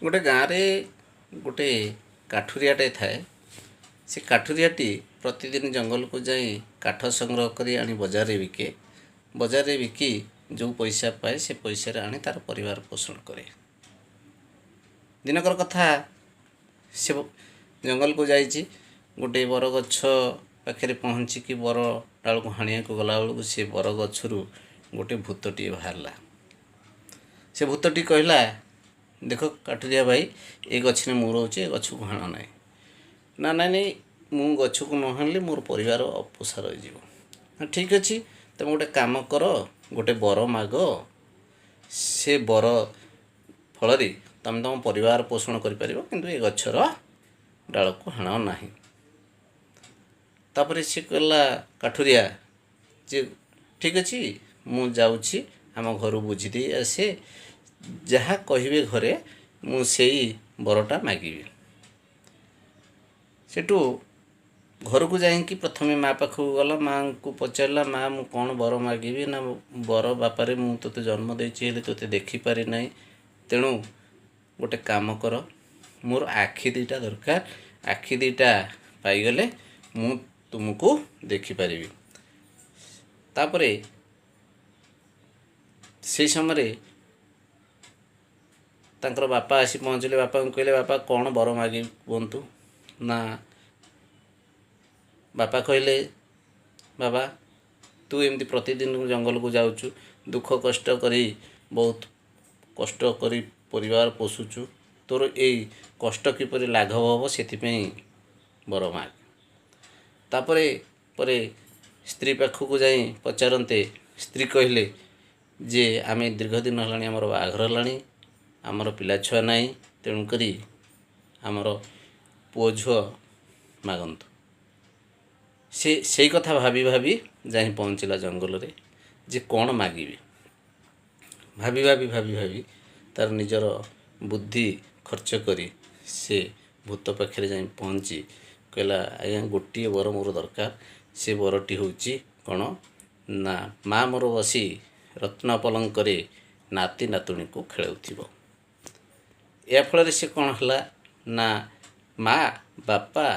गोटे गाँव में गोटे काठुरियाटे थाए। से काठुरियाटी प्रतिदिन जंगल को जाई काठ संग्रह करी आनी बजार रे बिके। बजार रे बिकी जो पैसा पाए से पैसा रे आनी तार परिवार पोषण करे। दिनकर कथा से जंगल को जाइए गोटे बर गछ पाखे पहुँचिकी बर डाल को हाणिया को गला बेलू से बर गछरू गोटे भूतटी बाहरला। से भूतटी कहला, देख काठुरिया भाई, ये गछ में मुँह रोचे, गछ को हाण ना ना ना नहीं मु गछ को न हाणिले मोर परिवार अपोषा रही। ठीक अच्छे, तुम गोटे काम कर, गोटे बर माग, से बर फल तुम तुम परिवार पोषण कर ये गछर डाल को हाण ना। तापर सी कहला काठुरिया जे ठीक अच्छे मु जाऊँगी आम घर बुझीदे आसे, जहाँ कहे घरे मुझे बरटा मागिबी। सेठू घर को जाइकी प्रथम माँ पाखक गला, माँ को पचारा, माँ मु कौन बर मागिबी ना बर बापारे मु तोते जन्म देछि हेले तोते देखिपारि ना, तेणु गोटे काम कर, मोर आखि दीटा दरकार, आखि दीटा पाईगले मु तुमको देखिपारि। तापरे से समय तांकर बापा आसी पहुँचले। बापा को कहले, बापा कौन बर मागी बोंतु ना। बापा कहले, बाबा तू एमती प्रतिदिन जंगल को जाऊचु, दुख कष्ट करी बहुत कष्ट करी परिवार पोषुचु, तोर यही कष्ट किपरि लाघव हम से बर माग। तापरे परे स्त्री पाखक जाई पचारते, स्त्री कहले जे आमे दीर्घ दिन हलाणी आमर बाघर हलाणी, आमर पिला छुआ नाई, तेणुक आमर पुओ झुआ मागंतु। से कथा भाभी भाभी जाई पहुँचला जंगल रे जे कौन मागिबी। भाभी भाभी भाभी भाभी तार निजर बुद्धि खर्च करी से भूत पाखे जाई पहुँची कहला, आज्ञा गोटे बर मोर दरकार। से बरटी होची कौन ना, माँ मोर बसी रत्न पलंकरे नाती नातुणी को खेलाउथिबो। या फल से कौन हला ना, माँ बापा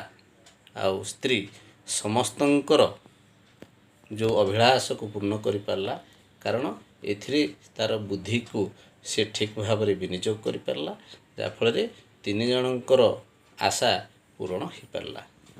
आउ स्त्री समस्तंकर जो अभिलाष को पूर्ण करि पारला, कारण एथिरे तार बुद्धि को से ठीक भाव में विनियोग करि पारला, जा फल तीन जनकर आशा पूर्ण हो पारला।